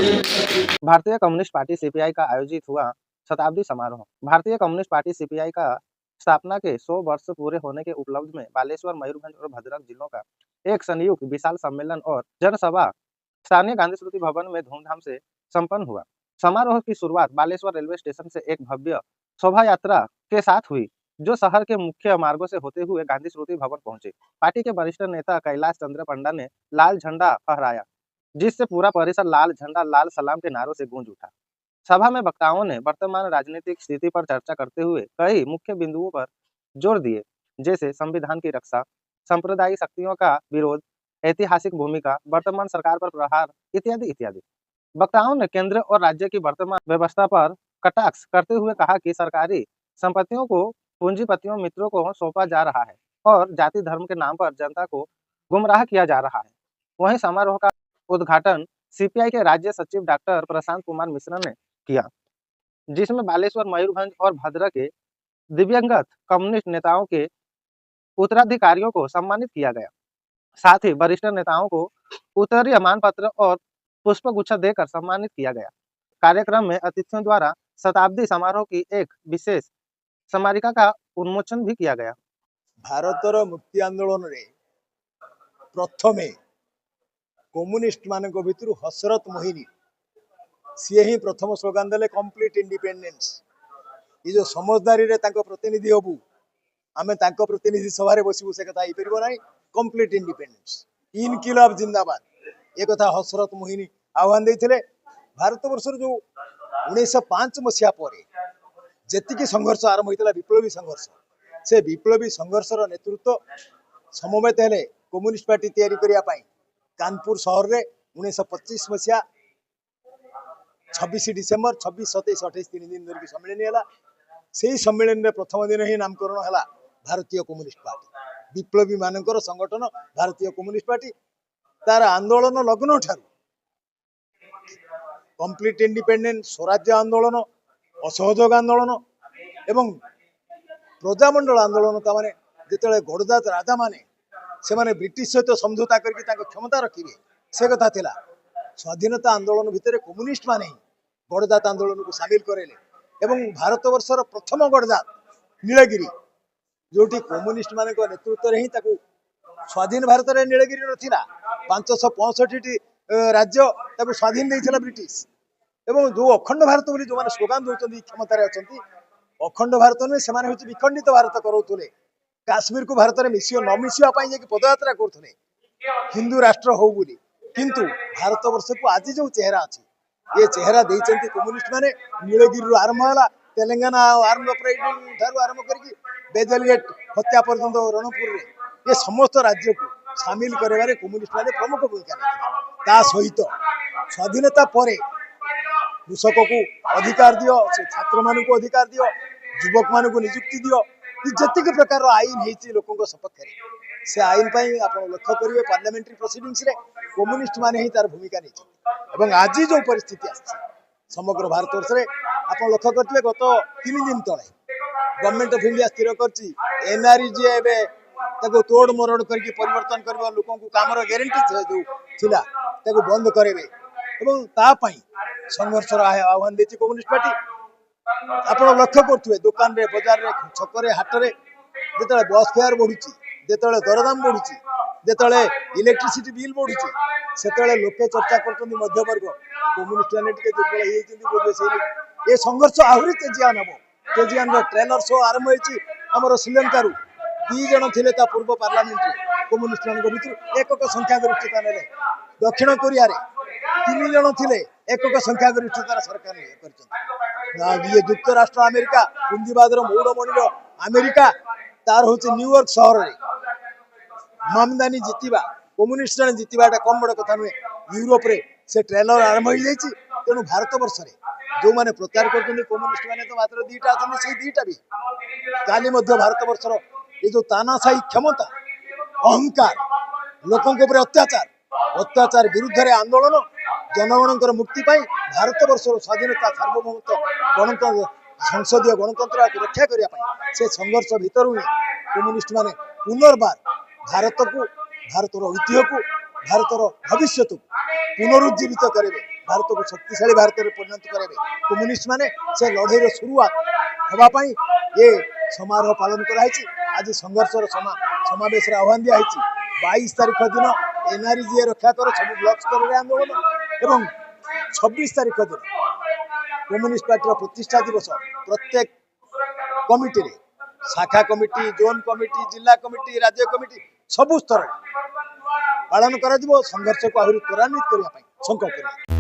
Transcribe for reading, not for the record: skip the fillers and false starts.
भारतीय communist party CPI का आयोजित हुआ शताब्दी समारोह। भारतीय कम्युनिस्ट पार्टी सीपीआई का स्थापना के 100 वर्ष पूरे होने के उपलक्ष्य में बालेश्वर, मयूरभंज और भद्रक जिलों का एक संयुक्त विशाल सम्मेलन और जनसभा स्थानीय गांधी स्मृति भवन में धूमधाम से संपन्न हुआ। समारोह की शुरुआत बालेश्वर रेलवे स्टेशन से एक भव्य शोभा यात्रा के साथ हुई, जो शहर के मुख्य मार्गों से होते हुए गांधी स्मृति भवन पहुंचे। पार्टी के वरिष्ठ नेता कैलाश चंद्र पंडा ने लाल झंडा फहराया, जिससे पूरा परिसर लाल झंडा लाल सलाम के नारों से गूंज उठा। सभा में वक्ताओं ने वर्तमान राजनीतिक स्थिति पर चर्चा करते हुए कई मुख्य बिंदुओं पर जोर दिए, जैसे संविधान की रक्षा, सांप्रदायिक शक्तियों का विरोध, ऐतिहासिक भूमिका, वर्तमान सरकार पर प्रहार इत्यादि इत्यादि। वक्ताओं ने केंद्र और राज्य की वर्तमान व्यवस्था पर कटाक्ष करते हुए कहा कि सरकारी संपत्तियों को पूंजीपतियों मित्रों को सौंपा जा रहा है और जाति धर्म के नाम पर जनता को गुमराह किया जा रहा है। वहीं समारोह का उद्घाटन सीपीआई के राज्य सचिव डॉक्टर प्रशांत कुमार मिश्रा ने किया, जिसमें बालेश्वर, मयूरभंज और भद्रक के दिव्यांगत कम्युनिस्ट नेताओं के उत्तराधिकारियों को सम्मानित किया गया। साथ ही वरिष्ठ नेताओं को उत्तरीय मान पत्र और पुष्पगुच्छ देकर सम्मानित किया गया। कार्यक्रम में अतिथियों द्वारा शताब्दी समारोह की एक विशेष स्मारिका का उन्मोचन भी किया गया। भारतर मुक्ति आंदोलन रे प्रथमे कम्युनिस्ट मान भितर हसरत मोहिनी सी ही प्रथम स्लोगान देले कंप्लीट इंडिपेंडेंस। ये जो समझदारी रे तांको प्रतिनिधि हबू आमे तांको प्रतिनिधि सभा रे बसिबू से कथा ही परिबो नाही। कंप्लीट इंडिपेंडेंस इनकिलाब जिंदाबाद एक कथा हसरत मोहिनी आह्वान देथिले। भारत वर्षर जो 1905 मसीहा पर जेतिकी संघर्ष आरंभ होता विप्लवी संघर्ष, से विप्लवी संघर्षर नेतृत्व समवेत हेले कम्युनिस्ट पार्टी तैयारी करिया पाई कानपुर शहर रे 1925 मसीहा 26 डिसेम्बर 26, 27, 28 3 दिन धरिक सम्मेलन है। से सम्मेलन प्रथम दिन ही नामकरण है भारतीय कम्युनिस्ट पार्टी, विप्लवी मानकर संगठन भारतीय कम्युनिस्ट पार्टी। तार आंदोलन लग्न ठारू कंप्लीट इंडिपेंडेंस, स्वराज्य आंदोलन, असहयोग आंदोलन एवं प्रजामंडल आंदोलन ताने जिते गड़जात राजा माने से माने ब्रिटिश सहित समझौता करके क्षमता रखिए से कथा थिला। स्वाधीनता आंदोलन भितर कम्युनिस्ट माने गड़जात आंदोलन को सामिल करेले एवं भारत वर्षर प्रथम गड़जात नीलगिरी जोटी कम्युनिस्ट मान नेतृत्व ही स्वाधीन भारत में नीलगिरी नथिला 565 राज्य स्वाधीन देइछला ब्रिटिश एवं जो अखंड भारत बोली जो माने स्लोगान दउछन्ती क्षमता रे अछन्ती अखंड भारत में से माने विखंडित भारत करोतुले। काश्मीर को भारत में मिसियो न मिसिया पाई जे पदयात्रा करथुले हिंदू राष्ट्र हो बोली, किंतु भारत वर्ष को आज जो चेहरा अच्छी ये चेहरा देइछन्ती कम्युनिस्ट माने। नीलगिरी आरंभ है तेलंगाना आर्मी ऑपरेटिंग ठारू आरंभ करके बेजलगेट हत्या पर्यंत रणपुर रे ये समस्त राज्य को सामिल करेबारे कम्युनिस्ट माने प्रमुख भूमिका नेथिले। ता सहित स्वाधीनता परे कृषक को अधिकार दियो, छात्र मान को अधिकार दियो, युवक मान को नियुक्ति दियो, जतिक प्रकार आईन होती लोकों सपक्ष से आईन आप लक्ष्य करेंगे पार्लियामेंट्री प्रोसीडिंग्स रे कम्युनिस्ट माने ही तार भूमिका नहीं। आज जो परिस्थिति आसी समग्र भारत वर्ष में आप लक्ष्य करते गत 3 दिन तले गवर्नमेंट ऑफ इंडिया स्थिर कर एनआरईजी तोड़ मरोड़ करके परिवर्तन कर लोकों को काम गारंटी जो थिला बंद करेंगे और संघर्ष आह्वान देती कम्युनिस्ट पार्टी। आप लक्ष्य करुवे दुकान रे बाजार रे छक हाट रे जो बस फेयर बढ़ुची, जो दरदाम बढ़ुची, जो इलेक्ट्रिसिटी बिल बढ़ुची से लोके चर्चा कर मध्यवर्ग कम्युनिस्ट मैंने दुर्बल होती ये संघर्ष आहरी तेजियान हम। तेजियान ट्रेलर शो आरंभ होमर श्रीलंका 2 जन थे पूर्व पार्लियामेंट कम्युनिस्ट मान भर एकक संख्यागरिष्ठता ने। दक्षिण कोरिया 3 जन थे एकक संख्यागरिष्ठतार सरकार ये युक्तराष्ट्र अमेरिका पुंजीवाद मौड़मणि अमेरिका तार हूँ न्यूयॉर्क सहर में मामदानी जितवा कम्युनिस्ट जन जितवा कम बड़ कथा नुहे। यूरोप रे से ट्रेलर आरंभ हो जाए तेणु भारत वर्ष में जो मैंने प्रचार कर कम्युनिस्ट मैंने तो मात्र 2टा अच्छा से 2टा भी काली भारत वर्षर ये जो तानाशाही क्षमता अहंकार लोकों के अत्याचार विरुद्ध रे आंदोलन जनगण मुक्ति पाई भारत वर्षर स्वाधीनता सार्वभौमत्व गणतंत्र संसदीय गणतंत्र को रक्षा करने से संघर्ष भितर ही कम्युनिस्ट माने पुनर्बार भारत को भारतर ऐतिह्य को भारतर भविष्य को पुनरुज्जीवित करेंगे। भारत को शक्तिशाली भारत में परिणत करेंगे कम्युनिस्ट माने से लड़ाई शुरुआत हवापाई ये समारोह पालन कराई। आज संघर्ष समावेश आह्वान दिखाई 22 तारीख दिन एनआरजीए रक्षा कर सब ब्लक स्तर आंदोलन एवं 26 तारीख दिन कम्युनिस्ट पार्टी प्रतिष्ठा दिवस प्रत्येक कमिटी रे शाखा कमिटी जोन कमिटी जिला कमिटी राज्य कमिटी सबु स्तर पालन कर संघर्ष को आहरी त्वरान्वित करने संकल्प।